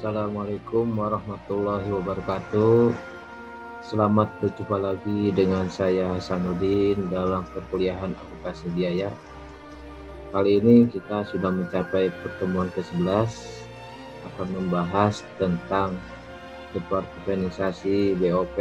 Assalamualaikum warahmatullahi wabarakatuh. Selamat berjumpa lagi dengan saya Hasanuddin dalam perkuliahan aplikasi biaya. Kali ini kita sudah mencapai pertemuan ke-11, akan membahas tentang departementalisasi BOP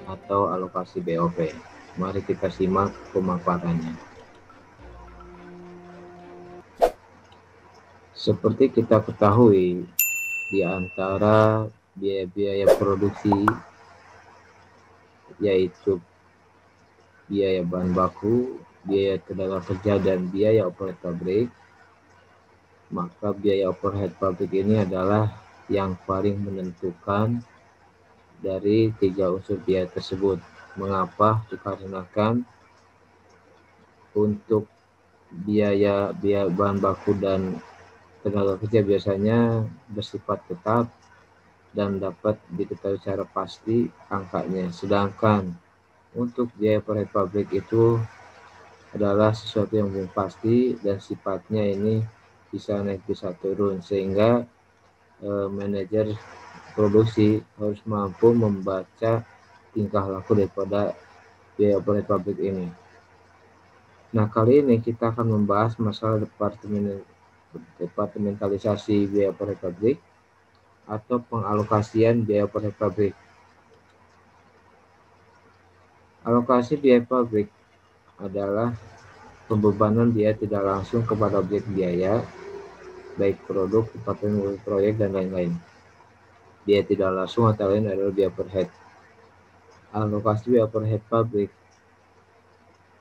atau alokasi BOP. Mari kita simak pemaparannya. Seperti kita ketahui, di antara biaya-biaya produksi yaitu biaya bahan baku, biaya tenaga kerja, dan biaya overhead pabrik, maka biaya overhead pabrik ini adalah yang paling menentukan dari tiga unsur biaya tersebut. Mengapa? Dikarenakan untuk biaya bahan baku dan tenaga kerja biasanya bersifat tetap dan dapat diketahui secara pasti angkanya. Sedangkan untuk biaya overhead pabrik itu adalah sesuatu yang belum pasti dan sifatnya ini bisa naik bisa turun, sehingga manajer produksi harus mampu membaca tingkah laku daripada biaya overhead pabrik ini. Nah, kali ini kita akan membahas masalah departementalisasi biaya overhead pabrik atau pengalokasian biaya overhead pabrik. Alokasi biaya pabrik adalah pembebanan biaya tidak langsung kepada objek biaya, baik produk, departemen proyek, dan lain-lain. Biaya tidak langsung atau lain adalah biaya overhead. Alokasi biaya overhead pabrik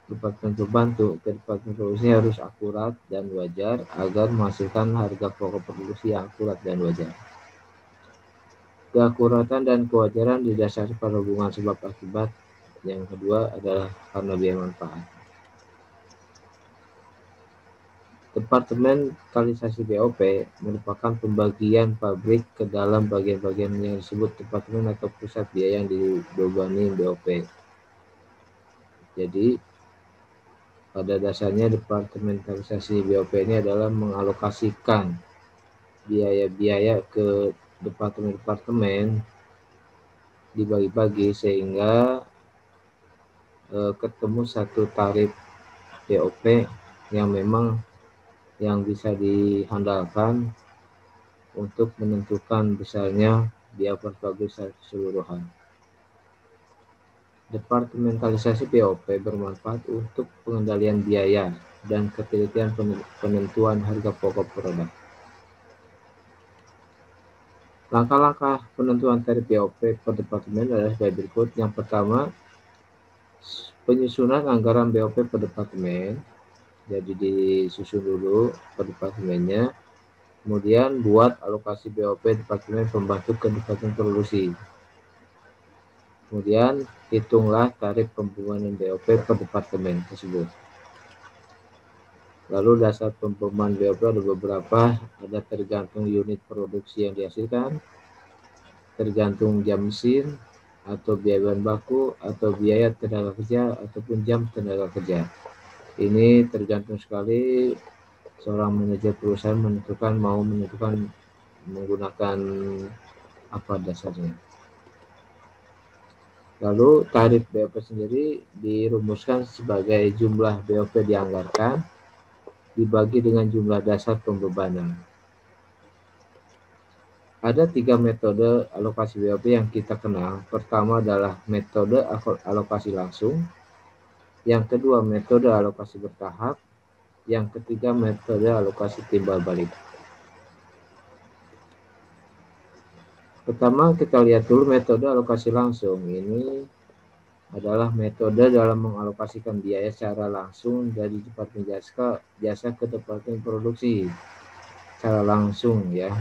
departemen pembantu ke departemen produksi harus akurat dan wajar agar menghasilkan harga pokok produksi yang akurat dan wajar. Keakuratan dan kewajaran didasari pada hubungan sebab akibat. Yang kedua adalah karena biaya manfaat. Departementalisasi BOP merupakan pembagian pabrik ke dalam bagian-bagian yang disebut departemen atau pusat biaya yang dibebani BOP. Jadi, pada dasarnya departementalisasi BOP ini adalah mengalokasikan biaya-biaya ke departemen-departemen, dibagi-bagi sehingga ketemu satu tarif BOP yang memang yang bisa diandalkan untuk menentukan besarnya biaya pabrik secara keseluruhan. Departementalisasi BOP bermanfaat untuk pengendalian biaya dan ketelitian penentuan harga pokok produk. Langkah-langkah penentuan tarif BOP per departemen adalah sebagai berikut. Yang pertama, penyusunan anggaran BOP per departemen. Jadi disusun dulu per departemennya. Kemudian buat alokasi BOP departemen pembantu ke departemen produksi. Kemudian hitunglah tarif pembebanan BOP per departemen tersebut. Lalu dasar pembebanan BOP ada beberapa, ada tergantung unit produksi yang dihasilkan, tergantung jam mesin, atau biaya bahan baku, atau biaya tenaga kerja, ataupun jam tenaga kerja. Ini tergantung sekali seorang manajer perusahaan menentukan menggunakan apa dasarnya. Lalu tarif BOP sendiri dirumuskan sebagai jumlah BOP dianggarkan dibagi dengan jumlah dasar pembebanan. Ada 3 metode alokasi BOP yang kita kenal. Pertama adalah metode alokasi langsung. Yang kedua metode alokasi bertahap. Yang ketiga metode alokasi timbal balik. Pertama kita lihat dulu metode alokasi langsung. Ini adalah metode dalam mengalokasikan biaya secara langsung dari departemen jasa ke departemen produksi secara langsung ya.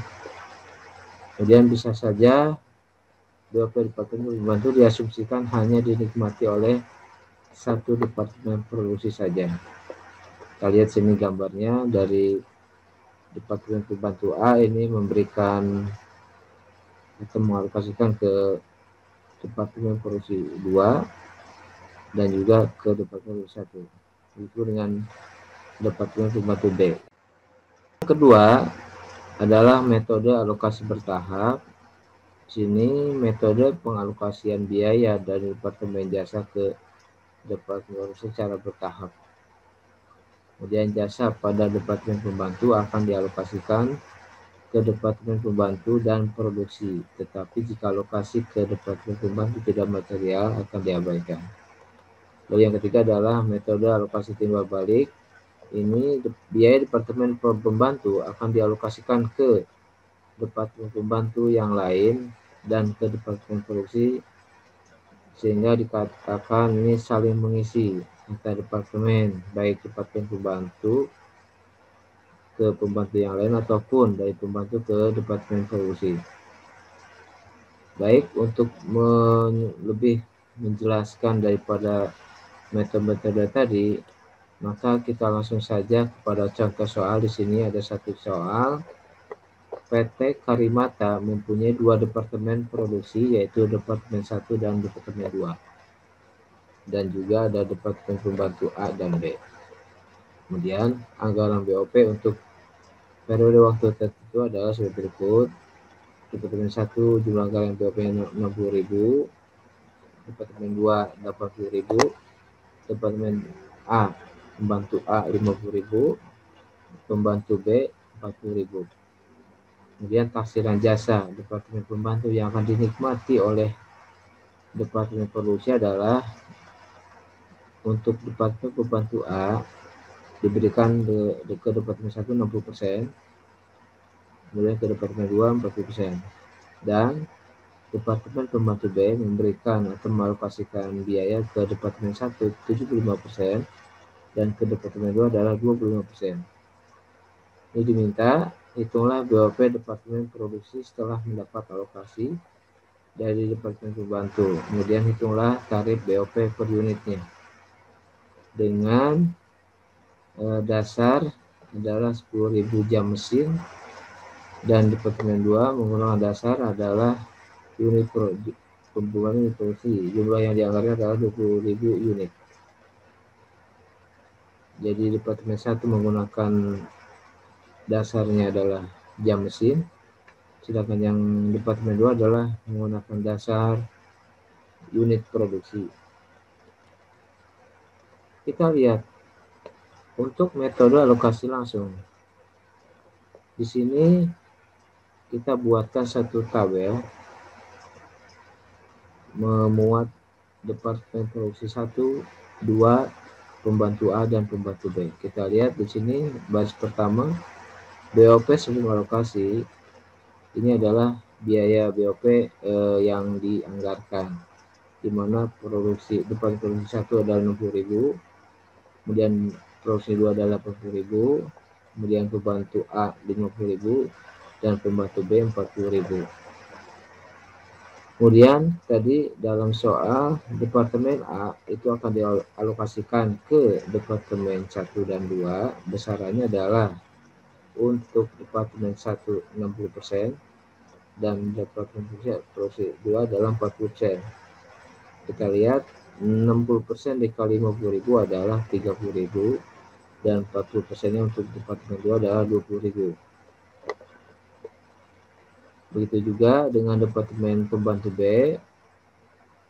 Kemudian bisa saja BOP departemen pembantu diasumsikan hanya dinikmati oleh satu departemen produksi saja. Kita lihat sini gambarnya dari departemen pembantu A ini memberikan atau mengalokasikan ke departemen produksi 2 dan juga ke departemen produksi 1. Itu dengan departemen pembantu B. Kedua, adalah metode alokasi bertahap. Sini metode pengalokasian biaya dari Departemen Jasa ke Departemen secara bertahap. Kemudian jasa pada Departemen Pembantu akan dialokasikan ke Departemen Pembantu dan Produksi, tetapi jika alokasi ke Departemen Pembantu tidak material akan diabaikan. Lalu yang ketiga adalah metode alokasi timbal balik. Ini biaya Departemen Pembantu akan dialokasikan ke Departemen Pembantu yang lain dan ke Departemen Produksi, sehingga dikatakan ini saling mengisi antar departemen, baik Departemen Pembantu ke pembantu yang lain ataupun dari pembantu ke Departemen Produksi. Baik, untuk lebih menjelaskan daripada metode-metode tadi, maka kita langsung saja kepada contoh soal. Di sini ada satu soal. PT Karimata mempunyai 2 departemen produksi, yaitu Departemen 1 dan Departemen 2. Dan juga ada Departemen Pembantu A dan B. Kemudian anggaran BOP untuk periode waktu tertentu adalah sebagai berikut. Departemen 1 jumlah anggaran BOP-nya 60.000, Departemen 2 80.000, Departemen A Pembantu A 50.000, Pembantu B 40.000. Kemudian taksiran jasa Departemen Pembantu yang akan dinikmati oleh Departemen Produksi adalah untuk Departemen Pembantu A diberikan ke Departemen 1 60%, kemudian ke Departemen 2 40%, dan Departemen Pembantu B memberikan atau mengalokasikan biaya ke Departemen 1 75% dan ke Departemen 2 adalah 25%. Ini diminta hitunglah BOP Departemen Produksi setelah mendapat alokasi dari Departemen Pembantu. Kemudian hitunglah tarif BOP per unitnya dengan dasar adalah 10.000 jam mesin, dan Departemen 2 menggunakan dasar adalah unit pembuatan produksi. Jumlah yang dianggarkan adalah 20.000 unit. Jadi Departemen 1 menggunakan dasarnya adalah jam mesin, sedangkan yang Departemen 2 adalah menggunakan dasar unit produksi. Kita lihat untuk metode alokasi langsung. Di sini kita buatkan satu tabel memuat Departemen Produksi 1, 2, Pembantu A dan Pembantu B. Kita lihat di sini baris pertama BOP sebelum alokasi. Ini adalah biaya BOP yang dianggarkan, di mana Departemen Produksi 1 adalah 60.000, kemudian Produksi 2 adalah 80.000, kemudian Pembantu A 50.000 dan Pembantu B 40.000. Kemudian tadi dalam soal Departemen A itu akan dialokasikan ke Departemen 1 dan 2. Besarannya adalah untuk Departemen 1 60% dan Departemen Produksi 2 adalah 40%. Kita lihat 60% dikali 50.000 adalah 30.000 dan 40%-nya untuk Departemen 2 adalah 20.000. Begitu juga dengan Departemen Pembantu B,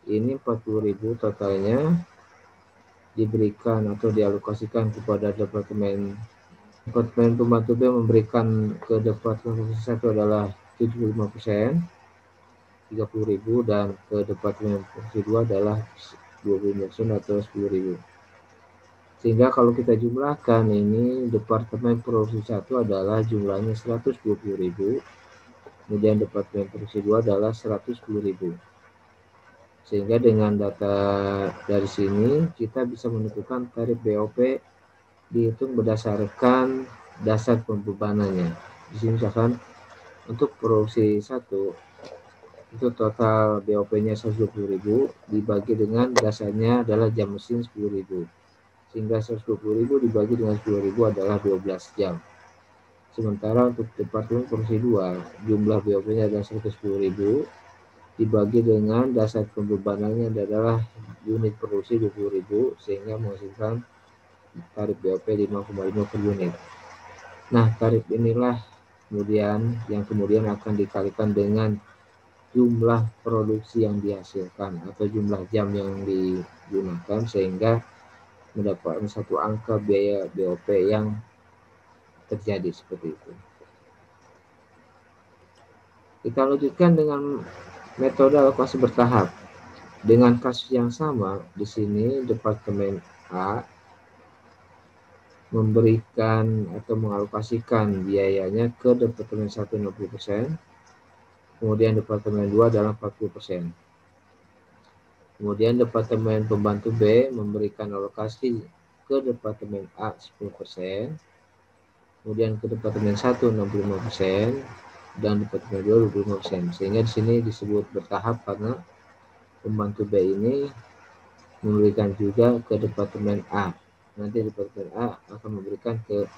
ini 40.000 totalnya diberikan atau dialokasikan kepada Departemen Pembantu B, memberikan ke Departemen 1 adalah 75%, 30.000, dan ke Departemen Produksi 2 adalah 20% atau 10.000. Sehingga kalau kita jumlahkan ini Departemen Produksi 1 adalah jumlahnya 120.000, kemudian Departemen Produksi 2 adalah 110.000. Sehingga dengan data dari sini kita bisa menentukan tarif BOP dihitung berdasarkan dasar pembebanannya. Di sini misalkan untuk Produksi 1 itu total BOP-nya 120.000 dibagi dengan dasarnya adalah jam mesin 10.000. Sehingga 120.000 dibagi dengan 10.000 adalah 12 jam. Sementara untuk Departemen Produksi 2, jumlah BOP-nya adalah 110.000, dibagi dengan dasar pembebanannya adalah unit produksi 20.000, sehingga menghasilkan tarif BOP 5,5 per unit. Nah, tarif inilah kemudian akan dikalikan dengan jumlah produksi yang dihasilkan atau jumlah jam yang digunakan, sehingga mendapatkan satu angka biaya BOP yang terjadi seperti itu. Kita lanjutkan dengan metode alokasi bertahap. Dengan kasus yang sama, di sini Departemen A memberikan atau mengalokasikan biayanya ke Departemen 1 60%, kemudian Departemen 2 adalah 40%. Kemudian Departemen Pembantu B memberikan alokasi ke Departemen A 10%, kemudian ke Departemen 1 65%, dan Departemen 2 25%. Sehingga di sini disebut bertahap karena Pembantu B ini memberikan juga ke Departemen A. Nanti Departemen A akan memberikan ke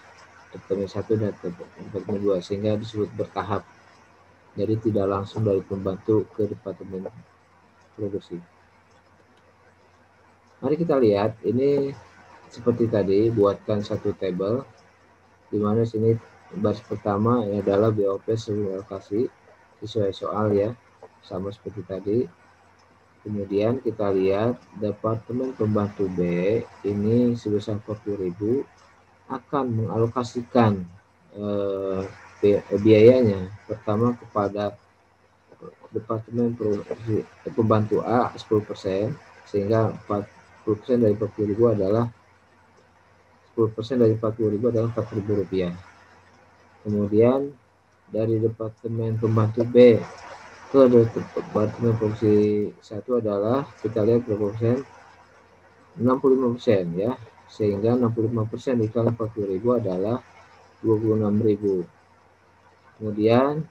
Departemen 1 dan Departemen 2, sehingga disebut bertahap. Jadi tidak langsung dari pembantu ke Departemen produksi. Mari kita lihat, ini seperti tadi, buatkan satu tabel, di mana sini baris pertama adalah BOP sebelum alokasi, sesuai soal ya, sama seperti tadi. Kemudian kita lihat Departemen Pembantu B ini sebesar 40.000 akan mengalokasikan biayanya pertama kepada Departemen Pembantu A 10%, sehingga 40% dari 40.000 adalah 10% dari 40.000 adalah Rp4.000. Kemudian dari Departemen Pembantu B ke Departemen Produksi 1 adalah, kita lihat berapa persen, 65% ya, sehingga 65% dikali 40.000 adalah 26.000. Kemudian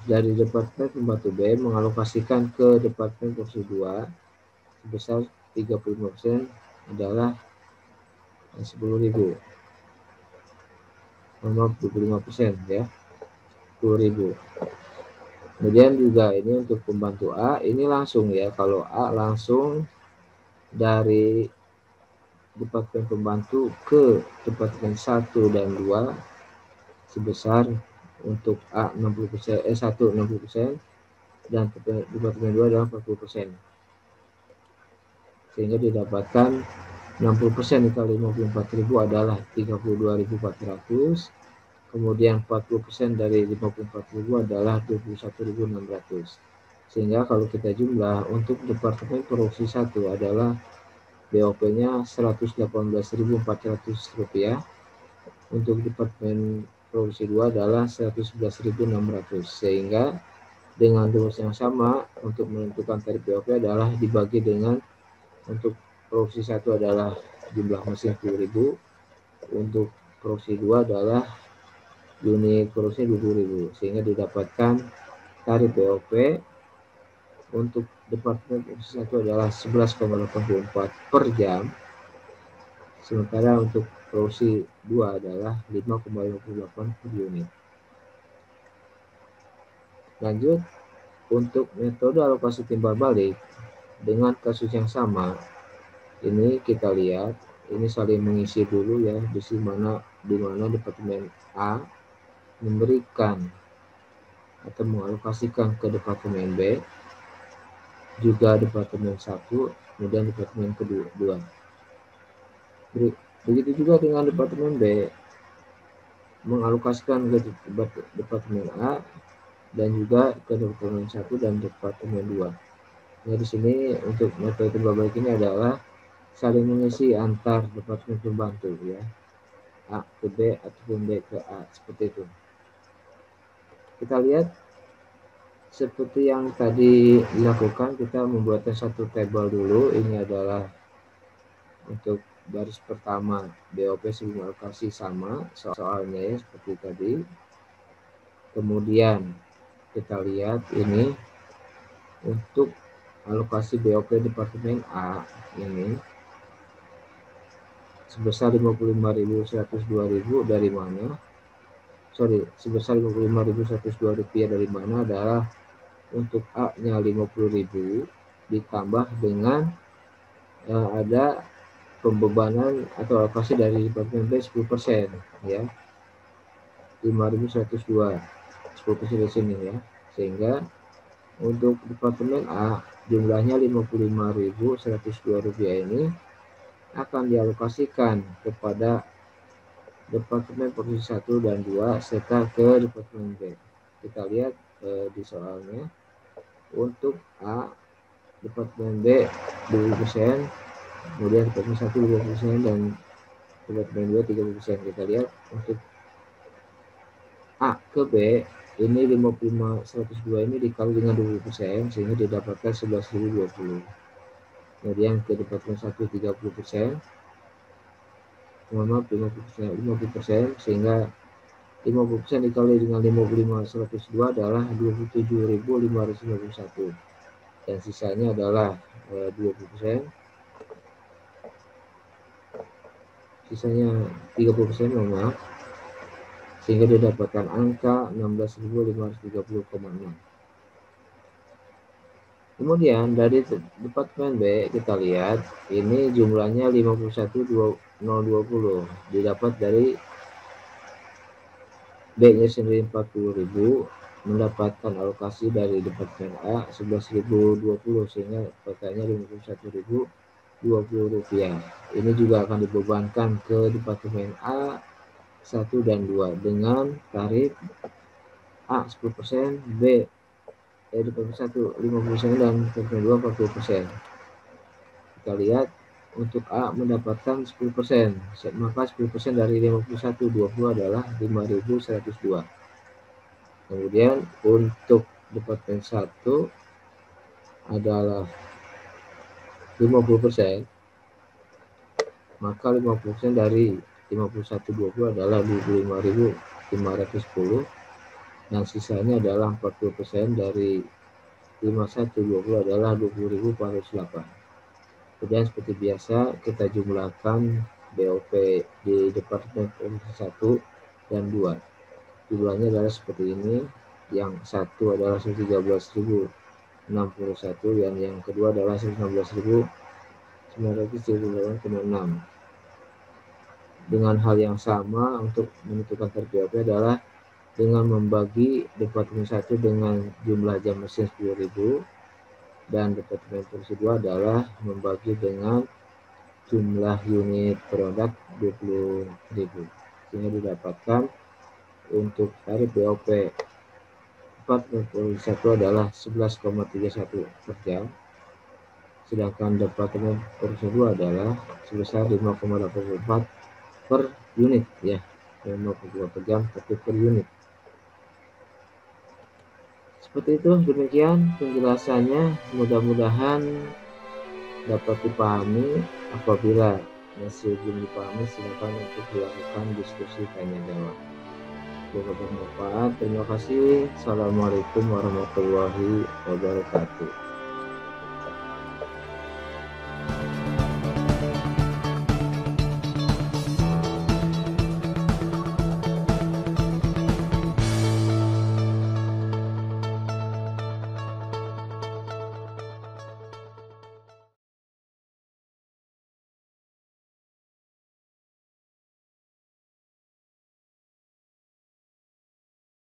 dari Departemen Pembantu B mengalokasikan ke Departemen Produksi 2 sebesar 35% adalah 10.000. 25% ya, 10.000. Kemudian juga ini untuk Pembantu A, ini langsung ya, kalau A langsung dari Departemen Pembantu ke Departemen 1 dan 2 sebesar untuk A 60%, 1 60%, dan Departemen 2 adalah 40%. Sehingga didapatkan 60% dikali 54.000 adalah 32.400. Kemudian 40% dari 54.000 adalah 21.600. Sehingga kalau kita jumlah untuk Departemen Produksi 1 adalah BOP-nya Rp118.400. Untuk Departemen Produksi 2 adalah 111.600. Sehingga dengan rumus yang sama untuk menentukan tarif BOP adalah dibagi dengan, untuk Produksi 1 adalah jumlah mesin 10.000, untuk Produksi 2 adalah unit produksi 20.000, sehingga didapatkan tarif BOP untuk Departemen Produksi 1 adalah 11,84 per jam, sementara untuk Produksi 2 adalah 5,58 per unit. Lanjut, untuk metode alokasi timbal balik dengan kasus yang sama, ini kita lihat, ini saling mengisi dulu ya, di mana Departemen A memberikan atau mengalokasikan ke Departemen B, juga Departemen 1, kemudian Departemen kedua. Begitu juga dengan Departemen B mengalokasikan ke Departemen A dan juga ke Departemen 1 dan Departemen 2. Nah, di sini untuk metode timbal balik ini adalah saling mengisi antar Departemen Pembantu ya, A ke B ataupun B ke A, seperti itu. Kita lihat seperti yang tadi dilakukan, kita membuatkan satu tabel dulu. Ini adalah untuk baris pertama BOP sebelum alokasi, sama soalnya ya seperti tadi. Kemudian kita lihat ini untuk alokasi BOP Departemen A ini sebesar 55.102.000 dari mana? Sebesar 55.102 rupiah dari mana adalah untuk A-nya 50.000 ditambah dengan ada pembebanan atau alokasi dari Departemen B 10% ya. 5.102, 10% di sini ya. Sehingga untuk departemen A jumlahnya Rp55.102 ini akan dialokasikan kepada departemen produksi 1 dan 2 serta ke departemen B. Kita lihat di soalnya. Untuk A departemen B 20%, kemudian departemen 1 20% dan departemen 2 30%. Kita lihat untuk A ke B ini 55.102 ini dikali dengan 20% sehingga didapatkan 11.020. Kemudian ke departemen 1 30%, mohon maaf 50% sehingga 50% dikali dengan 55.102 adalah 27.551 dan sisanya adalah 20%, sisanya 30%, mohon maaf, sehingga didapatkan angka 16.530,6. Kemudian dari departemen B kita lihat ini jumlahnya 51.020 didapat dari B-nya sendiri 40.000, mendapatkan alokasi dari departemen A 11.020 sehingga totalnya 51.020 rupiah. Ini juga akan dibebankan ke departemen A 1 dan 2 dengan tarif A 10%, B departemen 1 50% dan departemen 2 40%. Kita lihat untuk A mendapatkan 10%, maka 10% dari 51.20 adalah 5.102. Kemudian untuk departemen 1 adalah 50%, maka 50% dari 51.20 adalah 25.510 dan sisanya adalah 40% dari 51.20 adalah 20.408. Kemudian seperti biasa kita jumlahkan BOP di departemen produksi 1 dan 2. Jumlahnya adalah seperti ini. Yang satu adalah 113.061 dan yang kedua adalah 116.938,6. Dengan hal yang sama untuk menentukan tarif BOP adalah dengan membagi departemen 1 dengan jumlah jam mesin 10.000 dan departemen produksi 2 adalah membagi dengan jumlah unit produk 20.000 sehingga didapatkan untuk tarif BOP departemen produksi 1 adalah 11,31 per jam, sedangkan departemen produksi 2 adalah sebesar 5,84 per unit ya, 5,84 per jam tapi per unit. Seperti itu, demikian penjelasannya, mudah-mudahan dapat dipahami. Apabila masih belum dipahami, silakan untuk dilakukan diskusi tanya jawab. Semoga bermanfaat. Terima kasih. Assalamualaikum warahmatullahi wabarakatuh.